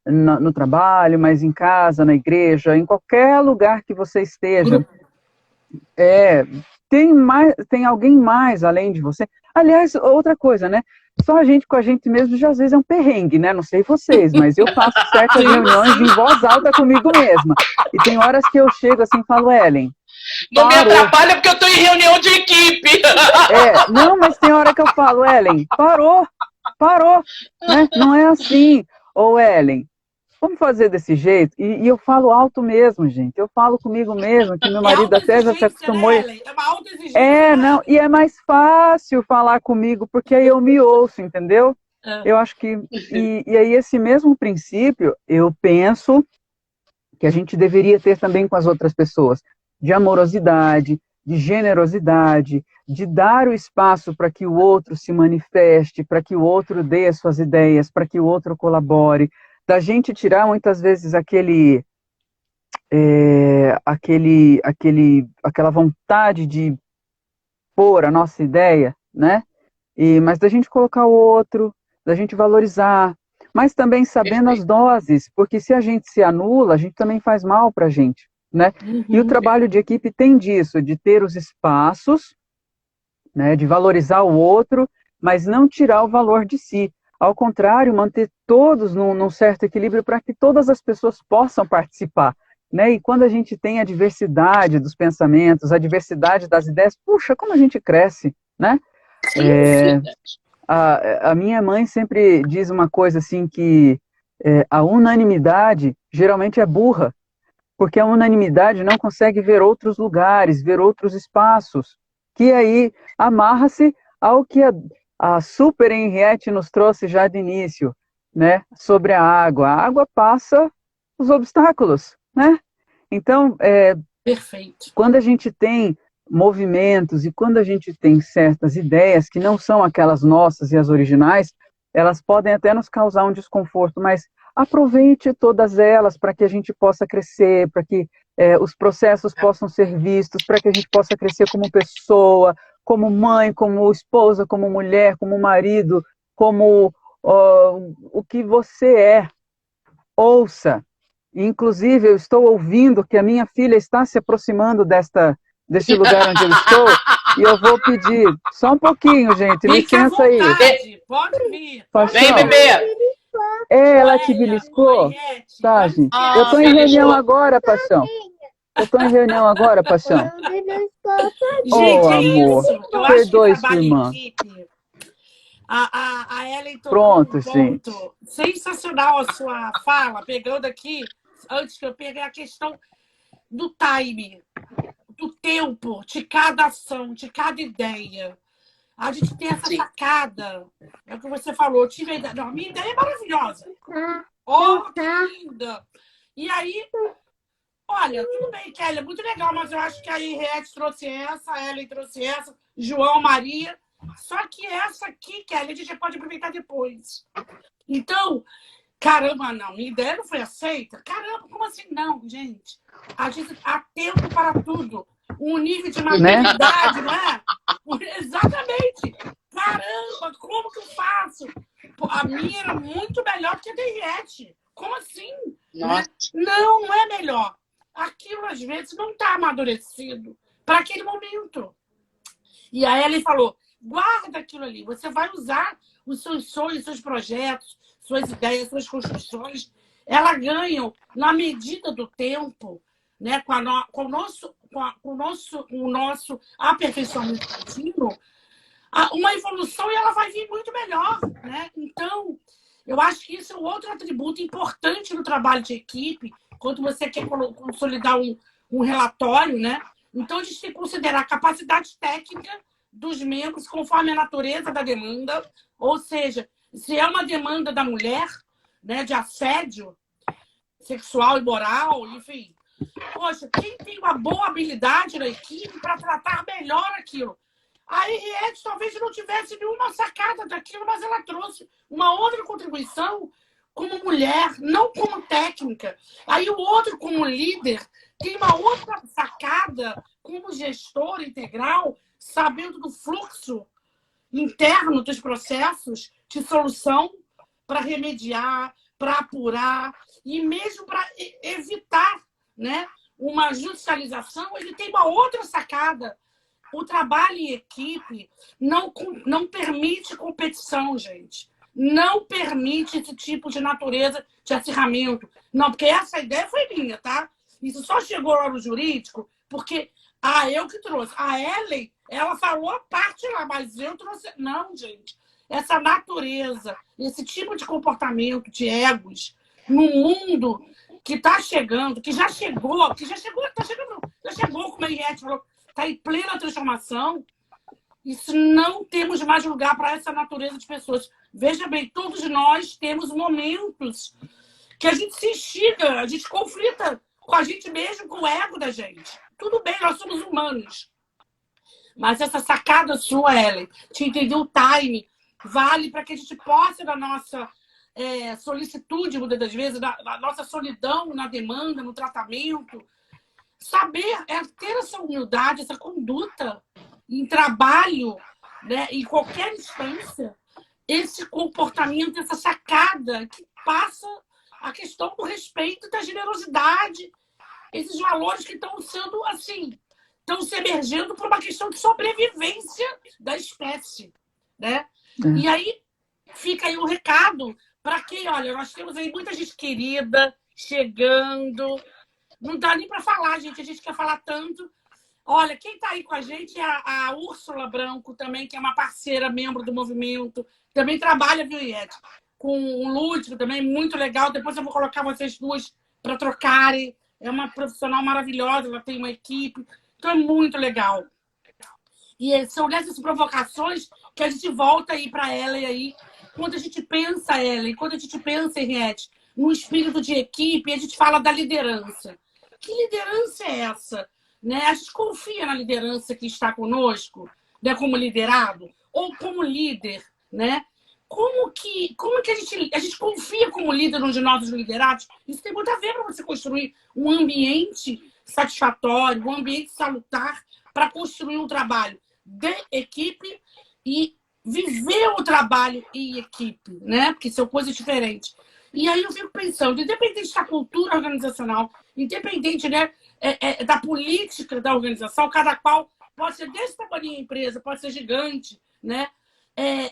no trabalho, mas em casa, na igreja, em qualquer lugar que você esteja. Tem alguém mais além de você. Aliás, outra coisa, né? Só a gente com a gente mesmo já às vezes é um perrengue, né? Não sei vocês, mas eu faço certas reuniões em voz alta comigo mesma. E tem horas que eu chego assim e falo, Ellen, não me atrapalha porque eu estou em reunião de equipe. Não, mas tem hora que eu falo, Ellen, parou, né? Não é assim. Ou Ellen, vamos fazer desse jeito? E eu falo alto mesmo, gente. Eu falo comigo mesmo, que meu marido até já se acostumou. Né, Ellen? É uma autoexigência. Não, e é mais fácil falar comigo, porque aí eu me ouço, entendeu? Eu acho que... E aí esse mesmo princípio, eu penso que a gente deveria ter também com as outras pessoas, de amorosidade, de generosidade, de dar o espaço para que o outro se manifeste, para que o outro dê as suas ideias, para que o outro colabore, da gente tirar muitas vezes aquela vontade de pôr a nossa ideia, né? Mas da gente colocar o outro, da gente valorizar, mas também sabendo as doses, porque se a gente se anula, a gente também faz mal para a gente, né? E o trabalho de equipe tem disso, de ter os espaços, né, de valorizar o outro, mas não tirar o valor de si. Ao contrário, manter todos num certo equilíbrio para que todas as pessoas possam participar, né? E quando a gente tem a diversidade dos pensamentos, a diversidade das ideias, puxa, como a gente cresce, né? A minha mãe sempre diz uma coisa assim, que a unanimidade geralmente é burra, porque a unanimidade não consegue ver outros lugares, ver outros espaços, que aí amarra-se ao que a Super Henriette nos trouxe já de início, né? Sobre a água. A água passa os obstáculos, né? Então, perfeito. Quando a gente tem movimentos e quando a gente tem certas ideias que não são aquelas nossas e as originais, elas podem até nos causar um desconforto, mas aproveite todas elas para que a gente possa crescer, para que os processos possam ser vistos, para que a gente possa crescer como pessoa, como mãe, como esposa, como mulher, como marido, como o que você é. Ouça. Inclusive, eu estou ouvindo que a minha filha está se aproximando deste lugar onde eu estou, e eu vou pedir só um pouquinho, gente, licença aí. Pode vir. Vem, bebê. Ela te beliscou? Tá, gente. Eu estou em reunião agora, Paixão. Gente, amor. Eu Perdoe acho que sua irmã. A Ellen tocou Pronto, um gente. ponto sensacional a sua fala, pegando aqui, antes que eu pegue a questão do time, do tempo, de cada ação, de cada ideia. A gente tem essa sacada. É o que você falou. Eu tive a ideia. Não, a minha ideia é maravilhosa. Que linda! E aí, olha, tudo bem, Kelly, é muito legal, mas eu acho que a Henriette trouxe essa, a Ellen trouxe essa. João, Maria. Só que essa aqui, Kelly, a gente já pode aproveitar depois. Então, caramba, não, minha ideia não foi aceita. Caramba, como assim não, gente? A gente há tempo para tudo. Um nível de maturidade, não é? Exatamente. Caramba, como que eu faço? Pô, a minha era muito melhor que a da Henriette. Como assim? Né? Não, não é melhor. Aquilo, às vezes, não está amadurecido para aquele momento. E aí ela falou, guarda aquilo ali. Você vai usar os seus sonhos, seus projetos, suas ideias, suas construções. Elas ganham, na medida do tempo, né, com o nosso aperfeiçoamento contínuo, uma evolução, e ela vai vir muito melhor, né? Então, eu acho que isso é um outro atributo importante no trabalho de equipe, quando você quer consolidar um relatório, né? Então, a gente tem que considerar a capacidade técnica dos membros conforme a natureza da demanda, ou seja, se é uma demanda da mulher, né, de assédio sexual e moral, enfim. Poxa, quem tem uma boa habilidade na equipe para tratar melhor aquilo? A Henriette talvez não tivesse nenhuma sacada daquilo, mas ela trouxe uma outra contribuição como mulher, não como técnica. Aí o outro, como líder, tem uma outra sacada como gestor integral, sabendo do fluxo interno dos processos de solução para remediar, para apurar e mesmo para evitar, né, uma judicialização. Ele tem uma outra sacada. O trabalho em equipe não permite competição, gente. Não permite esse tipo de natureza de acirramento. Não, porque essa ideia foi minha, tá? Isso só chegou lá no jurídico porque eu que trouxe. A Ellen, ela falou a parte lá, mas eu trouxe... Não, gente. Essa natureza, esse tipo de comportamento de egos no mundo que está chegando, que já chegou, como a Henriette falou, está em plena transformação. Isso não temos mais lugar para essa natureza de pessoas. Veja bem, todos nós temos momentos que a gente se instiga, a gente conflita com a gente mesmo, com o ego da gente. Tudo bem, nós somos humanos. Mas essa sacada sua, Ellen, de entender o time, vale para que a gente possa, na nossa solicitude, muitas das vezes, na nossa solidão, na demanda, no tratamento, saber ter essa humildade, essa conduta em trabalho, né, em qualquer instância, esse comportamento, essa sacada que passa a questão do respeito, da generosidade, esses valores que estão sendo, assim, estão se emergindo por uma questão de sobrevivência da espécie, né? E aí fica aí um recado para quem, olha, nós temos aí muita gente querida chegando. Não dá nem para falar, gente. A gente quer falar tanto. Olha, quem está aí com a gente é a Úrsula Branco também, que é uma parceira, membro do movimento. Também trabalha, viu, Iete? Com o Lúdico também, muito legal. Depois eu vou colocar vocês duas para trocarem. É uma profissional maravilhosa, ela tem uma equipe. Então é muito legal. E são nessas provocações que a gente volta aí para ela e aí, quando a gente pensa ela e quando a gente pensa, Henriette, no espírito de equipe, a gente fala da liderança. Que liderança é essa? Né? A gente confia na liderança que está conosco, né? Como liderado, ou como líder, né? Como que a gente confia como líder nos nossos liderados? Isso tem muito a ver para você construir um ambiente satisfatório, um ambiente salutar para construir um trabalho de equipe e viver o trabalho em equipe, né? Porque são coisas diferentes. E aí eu fico pensando, independente da cultura organizacional, independente, né, da política da organização, cada qual pode ser desse tamanho a empresa, pode ser gigante, né?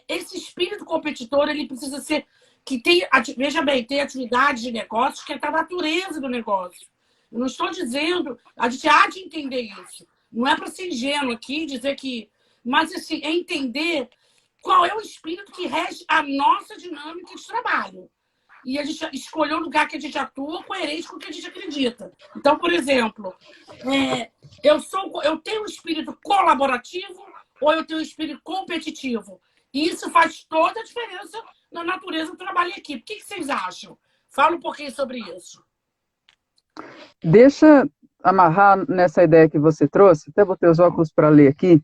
Esse espírito competidor, ele precisa ser... veja bem, tem atividade de negócios que é da natureza do negócio. Eu não estou dizendo... A gente há de entender isso. Não é para ser ingênuo aqui, dizer que... Mas, assim, é entender qual é o espírito que rege a nossa dinâmica de trabalho. E a gente escolheu o lugar que a gente atua coerente com o que a gente acredita. Então, por exemplo, eu tenho um espírito colaborativo ou eu tenho um espírito competitivo? E isso faz toda a diferença na natureza do trabalho em equipe. O que vocês acham? Fala um pouquinho sobre isso. Deixa amarrar nessa ideia que você trouxe, até botei os óculos para ler aqui.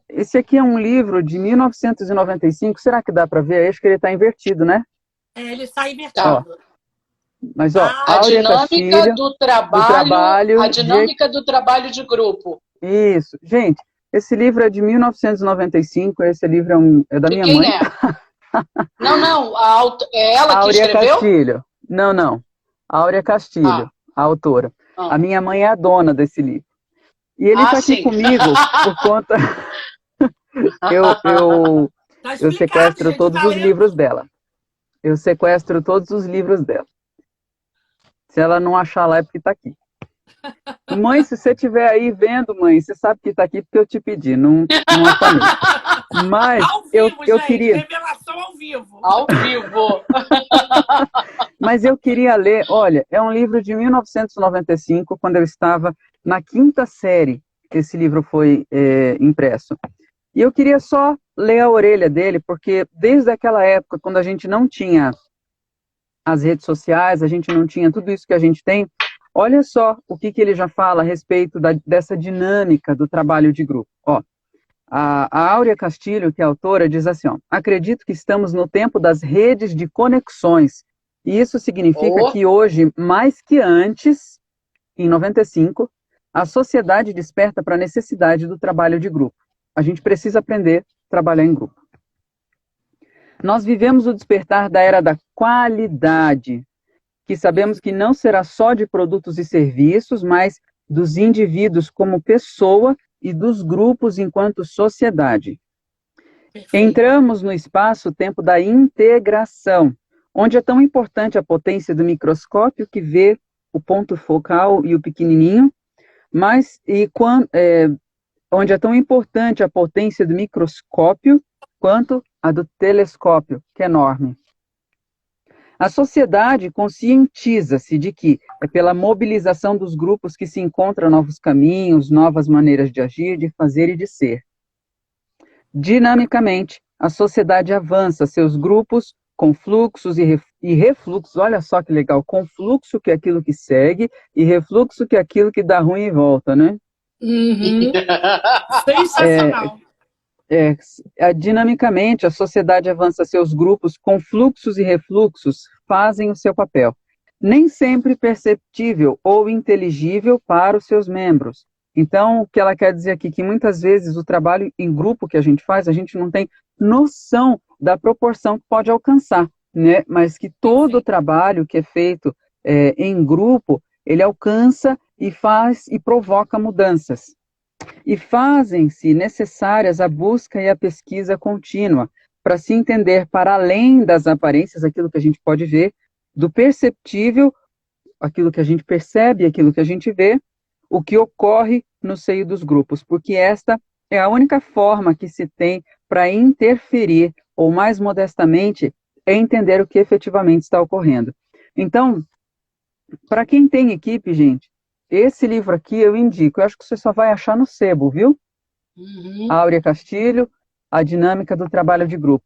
Esse aqui é um livro de 1995, será que dá para ver? Acho que ele está invertido, né? Ele está invertido. Tá. Mas, ó, A Áurea dinâmica Castilho, do trabalho, a de... dinâmica do trabalho de grupo. Isso. Gente, esse livro é de 1995, esse livro é da De minha quem mãe. é? Não, é ela que Áurea escreveu? Castilho. Não. Áurea Castilho, a autora. A minha mãe é a dona desse livro. E ele está aqui sim. comigo por conta... eu sequestro todos os livros dela. Eu sequestro todos os livros dela. Se ela não achar lá é porque está aqui. Mãe, se você estiver aí vendo, mãe, você sabe que está aqui porque eu te pedi, não apanhei. Mas ao vivo, eu gente, queria... revelação ao vivo. Ao vivo. Mas eu queria ler, olha, é um livro de 1995, quando eu estava na 5ª série, esse livro foi impresso. E eu queria só ler a orelha dele, porque desde aquela época, quando a gente não tinha as redes sociais, a gente não tinha tudo isso que a gente tem, olha só o que ele já fala a respeito dessa dinâmica do trabalho de grupo. Ó, a Áurea Castilho, que é a autora, diz assim, ó, acredito que estamos no tempo das redes de conexões, e isso significa que hoje, mais que antes, em 95, a sociedade desperta para a necessidade do trabalho de grupo. A gente precisa aprender a trabalhar em grupo. Nós vivemos o despertar da era da qualidade, que sabemos que não será só de produtos e serviços, mas dos indivíduos como pessoa e dos grupos enquanto sociedade. Perfeito. Entramos no espaço-tempo da integração, onde é tão importante a potência do microscópio que vê o ponto focal e o pequenininho, onde é tão importante a potência do microscópio quanto a do telescópio, que é enorme. A sociedade conscientiza-se de que é pela mobilização dos grupos que se encontram novos caminhos, novas maneiras de agir, de fazer e de ser. Dinamicamente, a sociedade avança seus grupos com fluxos e refluxos. Olha só que legal, com fluxo, que é aquilo que segue, e refluxo, que é aquilo que dá ruim e volta, né? Uhum. Sensacional. Dinamicamente, a sociedade avança seus grupos com fluxos e refluxos, fazem o seu papel. Nem sempre perceptível ou inteligível para os seus membros. Então, o que ela quer dizer aqui, que muitas vezes o trabalho em grupo que a gente faz, a gente não tem noção da proporção que pode alcançar, né? Mas que todo o trabalho que é feito em grupo, ele alcança e faz e provoca mudanças. E fazem-se necessárias a busca e a pesquisa contínua, para se entender para além das aparências, aquilo que a gente pode ver, do perceptível, aquilo que a gente percebe, aquilo que a gente vê, o que ocorre no seio dos grupos, porque esta é a única forma que se tem para interferir, ou mais modestamente, é entender o que efetivamente está ocorrendo. Então, para quem tem equipe, gente, esse livro aqui eu indico, eu acho que você só vai achar no sebo, viu? Uhum. Áurea Castilho, A Dinâmica do Trabalho de Grupo.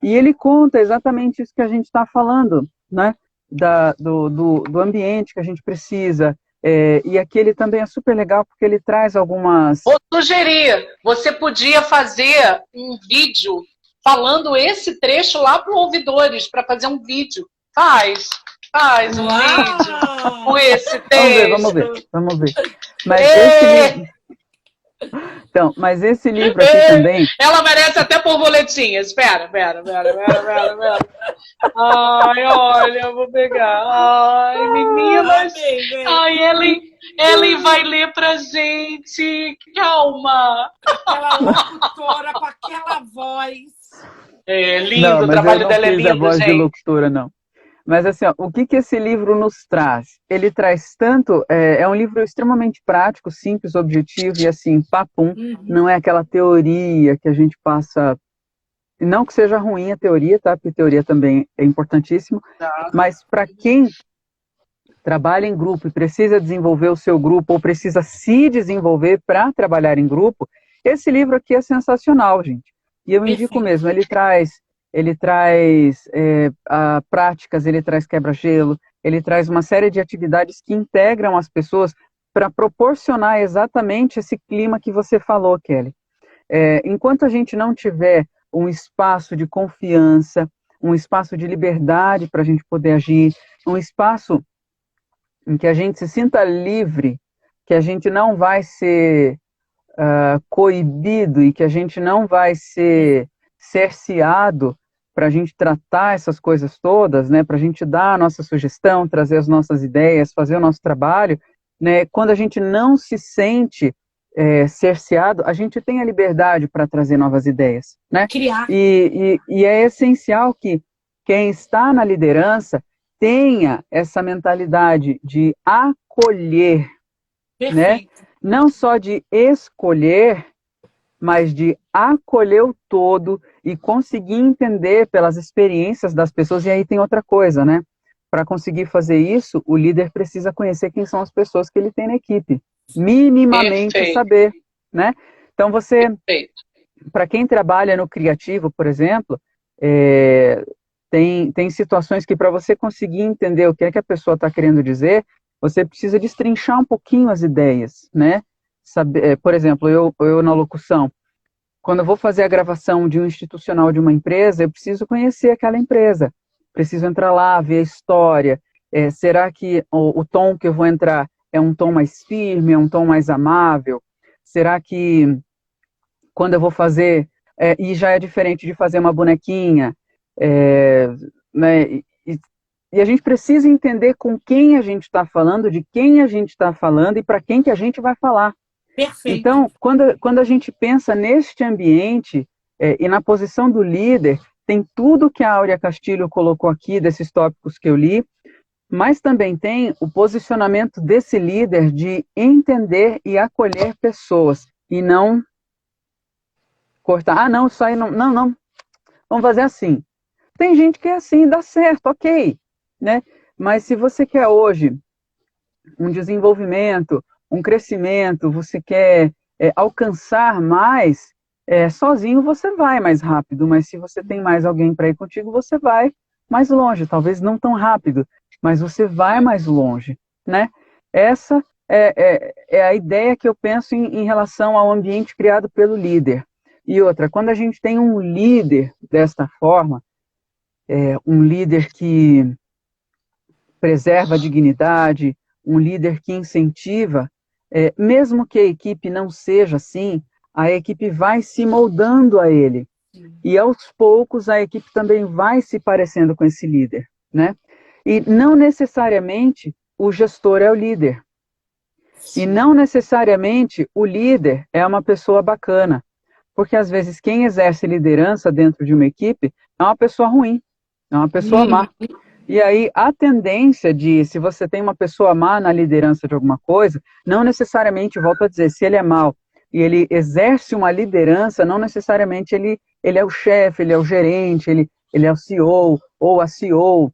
E ele conta exatamente isso que a gente está falando, né? Do ambiente que a gente precisa. E aqui ele também é super legal porque ele traz algumas... Vou sugerir, você podia fazer um vídeo falando esse trecho lá para os ouvidores, para fazer um vídeo. Faz um vídeo com esse texto. Vamos ver. Mas esse livro aqui também... Ela merece até borboletinha. Espera. Ai, olha, eu vou pegar. Ai, meninas. Ai, Ellen vai ler pra gente. Calma. Aquela locutora com aquela voz. É lindo, o trabalho dela é lindo, gente. Não, mas eu não fiz a voz de locutora, não. Mas assim, ó, o que esse livro nos traz? Ele traz tanto, é um livro extremamente prático, simples, objetivo e assim, papum, não é aquela teoria que a gente passa, não que seja ruim a teoria, tá? Porque teoria também é importantíssimo, mas para quem trabalha em grupo e precisa desenvolver o seu grupo ou precisa se desenvolver para trabalhar em grupo, esse livro aqui é sensacional, gente. E eu indico mesmo, ele traz práticas, ele traz quebra-gelo, ele traz uma série de atividades que integram as pessoas para proporcionar exatamente esse clima que você falou, Kelly. Enquanto a gente não tiver um espaço de confiança, um espaço de liberdade para a gente poder agir, um espaço em que a gente se sinta livre, que a gente não vai ser coibido e que a gente não vai ser cerceado para a gente tratar essas coisas todas, né, para a gente dar a nossa sugestão, trazer as nossas ideias, fazer o nosso trabalho, né, quando a gente não se sente cerceado, a gente tem a liberdade para trazer novas ideias, né? Criar. E é essencial que quem está na liderança tenha essa mentalidade de acolher, né? Não só de escolher, mas de acolher o todo e conseguir entender pelas experiências das pessoas. E aí tem outra coisa, né? Para conseguir fazer isso, o líder precisa conhecer quem são as pessoas que ele tem na equipe. Minimamente Perfeito. saber, né? Então para quem trabalha no criativo, por exemplo, tem situações que para você conseguir entender o que é que a pessoa está querendo dizer, você precisa destrinchar um pouquinho as ideias, né? Por exemplo, eu na locução, quando eu vou fazer a gravação de um institucional de uma empresa, eu preciso conhecer aquela empresa, preciso entrar lá, ver a história, será que o tom que eu vou entrar é um tom mais firme, é um tom mais amável? Será que quando eu vou fazer, e já é diferente de fazer uma bonequinha, né? E a gente precisa entender com quem a gente está falando, de quem a gente está falando e para quem que a gente vai falar. Perfeito. Então, quando a gente pensa neste ambiente e na posição do líder, tem tudo que a Áurea Castilho colocou aqui, desses tópicos que eu li, mas também tem o posicionamento desse líder de entender e acolher pessoas, e não cortar, não, isso aí não, vamos fazer assim. Tem gente que é assim, dá certo, ok, né? Mas se você quer hoje um desenvolvimento, um crescimento, você quer alcançar mais, sozinho você vai mais rápido, mas se você tem mais alguém para ir contigo, você vai mais longe, talvez não tão rápido, mas você vai mais longe, né? Essa é a ideia que eu penso em relação ao ambiente criado pelo líder. E outra, quando a gente tem um líder desta forma, um líder que preserva a dignidade, um líder que incentiva, mesmo que a equipe não seja assim, a equipe vai se moldando a ele. E aos poucos a equipe também vai se parecendo com esse líder, né? E não necessariamente o gestor é o líder. E não necessariamente o líder é uma pessoa bacana. Porque às vezes quem exerce liderança dentro de uma equipe é uma pessoa ruim, é uma pessoa má. E aí a tendência de, se você tem uma pessoa má na liderança de alguma coisa, não necessariamente, volto a dizer, se ele é mau e ele exerce uma liderança, não necessariamente ele é o chefe, ele é o gerente, ele é o CEO ou a CEO,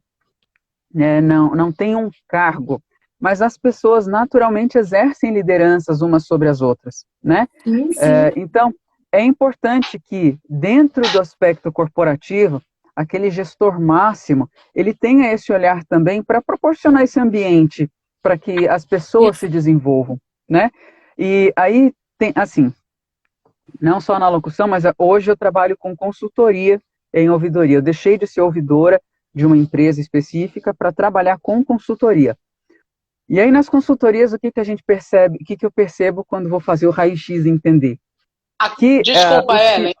né? Não tem um cargo. Mas as pessoas naturalmente exercem lideranças umas sobre as outras, né? Sim. Então, é importante que, dentro do aspecto corporativo, aquele gestor máximo, ele tenha esse olhar também para proporcionar esse ambiente para que as pessoas se desenvolvam, né? E aí, tem, assim, não só na locução, mas hoje eu trabalho com consultoria em ouvidoria. Eu deixei de ser ouvidora de uma empresa específica para trabalhar com consultoria. E aí, nas consultorias, o que a gente percebe, o que eu percebo quando vou fazer o raio-x e entender? Desculpa, Ellen.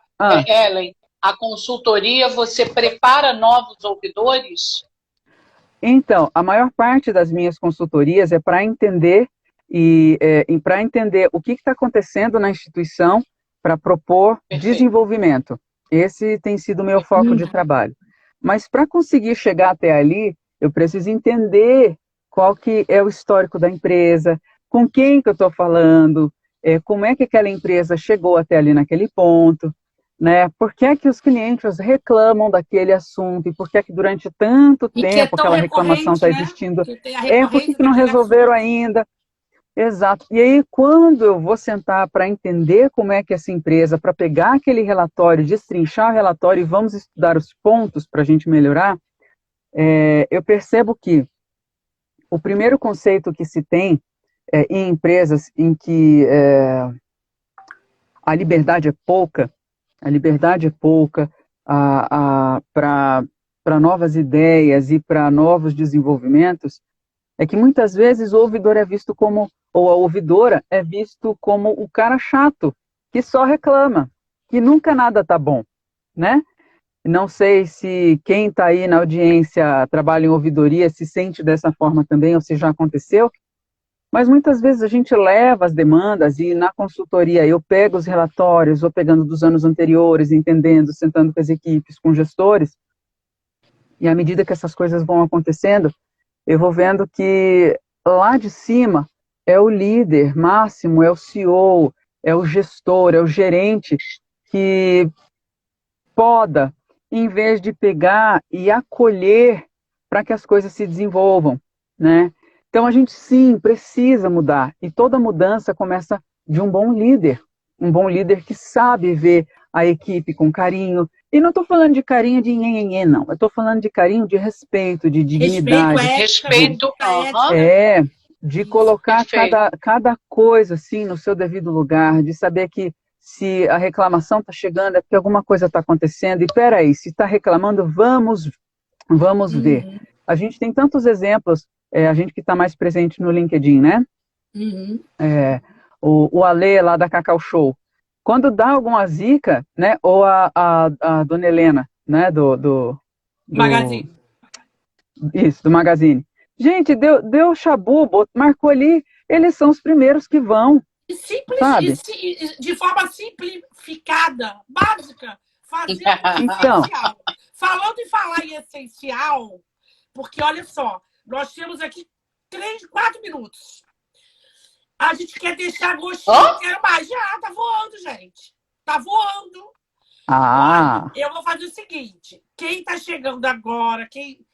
Ellen, a consultoria, você prepara novos ouvidores? Então, a maior parte das minhas consultorias é para entender para entender o que está acontecendo na instituição para propor desenvolvimento. Esse tem sido o meu foco de trabalho. Mas para conseguir chegar até ali, eu preciso entender qual que é o histórico da empresa, com quem que eu estou falando, como é que aquela empresa chegou até ali naquele ponto, né? Por que é que os clientes reclamam daquele assunto e por que é que durante tanto tempo aquela reclamação está existindo? Por que não resolveram ainda? Exato. E aí, quando eu vou sentar para entender como é que essa empresa, para pegar aquele relatório, destrinchar o relatório e vamos estudar os pontos para a gente melhorar, eu percebo que o primeiro conceito que se tem em empresas em que a liberdade é pouca, para novas ideias e para novos desenvolvimentos, é que muitas vezes o ouvidor é visto como, ou a ouvidora é visto como o cara chato, que só reclama, que nunca nada tá bom, né? Não sei se quem está aí na audiência trabalha em ouvidoria se sente dessa forma também, ou se já aconteceu, mas muitas vezes a gente leva as demandas e na consultoria eu pego os relatórios, vou pegando dos anos anteriores, entendendo, sentando com as equipes, com gestores, e à medida que essas coisas vão acontecendo, eu vou vendo que lá de cima é o líder máximo, é o CEO, é o gestor, é o gerente que poda, em vez de pegar e acolher para que as coisas se desenvolvam, né? Então a gente sim precisa mudar, e toda mudança começa de um bom líder que sabe ver a equipe com carinho, e não estou falando de carinho de nhenhenhê, não, eu estou falando de carinho de respeito, de dignidade. Respeito, De colocar cada coisa assim no seu devido lugar, de saber que se a reclamação está chegando é porque alguma coisa está acontecendo, e peraí, se está reclamando, vamos ver. A gente tem tantos exemplos, a gente que está mais presente no LinkedIn, né? O Ale lá da Cacau Show, quando dá alguma zica, né? Ou a Dona Helena, né? Do Magazine. Isso, do Magazine. Gente, deu chabu, marcou ali, eles são os primeiros que vão. Sabe? De forma simplificada, básica, fazendo então, essencial. Falando em falar em essencial, porque olha só, nós temos aqui 4 minutos. A gente quer deixar gostinho, quero mais. Já, tá voando, gente. Tá voando. Olha, eu vou fazer o seguinte, quem tá chegando agora, quem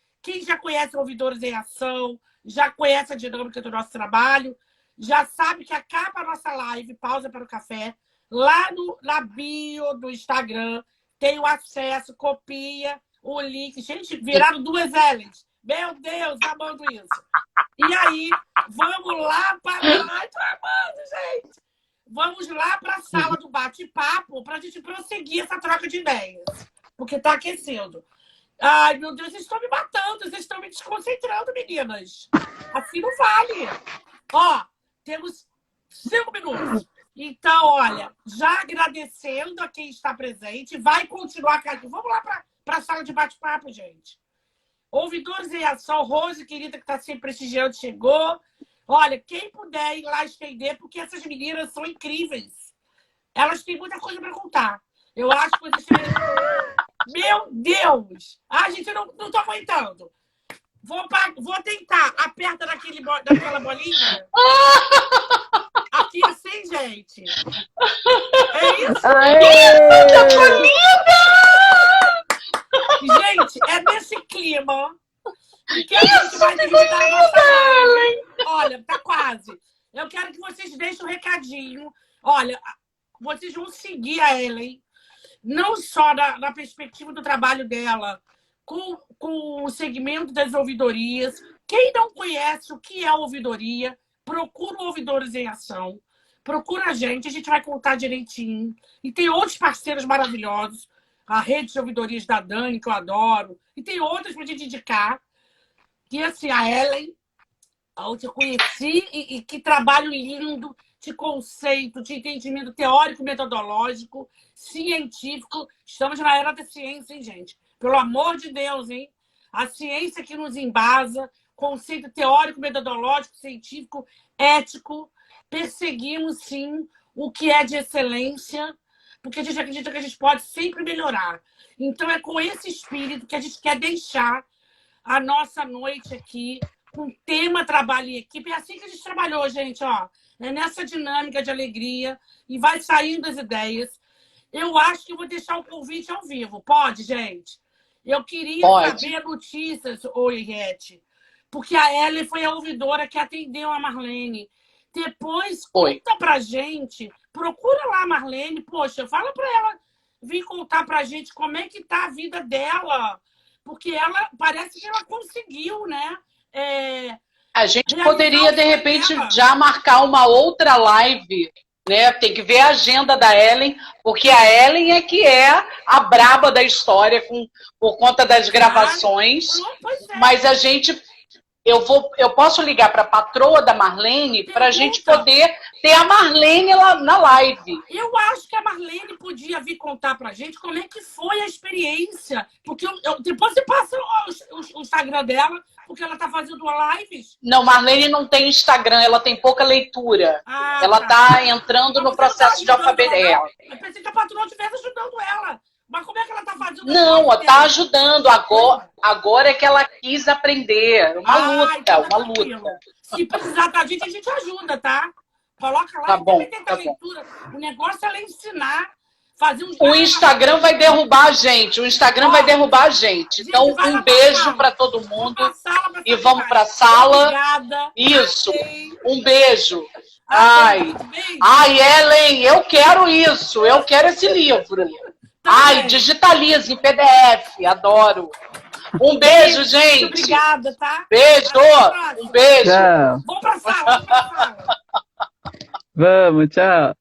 já conhece Ouvidores em Ação, já conhece a dinâmica do nosso trabalho, já sabe que acaba a nossa live, pausa para o café, lá na bio do Instagram, tem o acesso, copia o link. Gente, viraram 2 L's. Meu Deus, amando isso. E aí, vamos lá para... Ai, tô amando, gente. Vamos lá para a sala do bate-papo para a gente prosseguir essa troca de ideias. Porque está aquecendo. Ai, meu Deus, vocês estão me matando, vocês estão me desconcentrando, meninas. Assim não vale. Ó, temos 5 minutos. Então, olha, já agradecendo a quem está presente, vai continuar. Vamos lá para a sala de bate-papo, gente. Ouvidores em Ação, Rose, querida, que está sempre prestigiando, chegou. Olha, quem puder ir lá estender, porque essas meninas são incríveis. Elas têm muita coisa para contar. Eu acho que vocês... Meu Deus! Gente, eu não estou aguentando. Vou tentar. Aperta daquela bolinha. Aqui assim, gente. É isso? Isso, linda! Gente, é nesse clima que a gente vai terminar a nossa live. Olha, tá quase. Eu quero que vocês deixem um recadinho. Olha, vocês vão seguir a Ellen, não só na perspectiva do trabalho dela, com o segmento das ouvidorias. Quem não conhece o que é ouvidoria, procura o Ouvidores em Ação. Procura a gente vai contar direitinho. E tem outros parceiros maravilhosos. A rede de ouvidorias da Dani, que eu adoro. E tem outras para a gente indicar. E assim, a Ellen, onde eu conheci, e que trabalho lindo de conceito, de entendimento teórico, metodológico, científico. Estamos na era da ciência, hein, gente? Pelo amor de Deus, hein? A ciência que nos embasa, conceito teórico, metodológico, científico, ético. Perseguimos, sim, o que é de excelência, porque a gente acredita que a gente pode sempre melhorar. Então, é com esse espírito que a gente quer deixar a nossa noite aqui, com tema trabalho em equipe. É assim que a gente trabalhou, gente, ó. É nessa dinâmica de alegria, e vai saindo as ideias. Eu acho que eu vou deixar o convite ao vivo. Pode, gente? Eu queria saber notícias, Henriette, porque a Ellen foi a ouvidora que atendeu a Marlene. Depois, conta pra gente, procura lá a Marlene, poxa, fala pra ela vir contar pra gente como é que tá a vida dela, porque ela, parece que ela conseguiu, né? A gente poderia, de repente, já marcar uma outra live né? Tem que ver a agenda da Ellen, porque a Ellen é que é a braba da história por conta das gravações. Pois é. Mas a gente... Eu posso ligar para a patroa da Marlene para a gente poder ter a Marlene lá na live. Eu acho que a Marlene podia vir contar pra gente como é que foi a experiência. Porque depois você passa o Instagram dela, porque ela tá fazendo lives. Não, Marlene não tem Instagram, ela tem pouca leitura. Ela tá entrando no processo de alfabetização. Eu pensei que a patroa estivesse ajudando ela. Mas como é que ela tá fazendo? Não, tá ajudando. Agora é que ela quis aprender. Uma luta, então uma luta. Se precisar da gente, a gente ajuda, tá? Coloca lá, tá bom, tá leitura. O negócio é ela ensinar, fazer um... O Instagram vai derrubar a gente. O Instagram vai derrubar a gente. Então, um beijo para todo mundo. E vamos pra sala. Obrigada. Isso. Um beijo. Ai, Ellen, eu quero isso. Eu quero esse livro. Ai, digitalize em PDF. Adoro. Um beijo, gente. Obrigada, tá? Beijo. Um beijo. Tchau. Vamos pra sala, vamos pra sala. Vamos, tchau.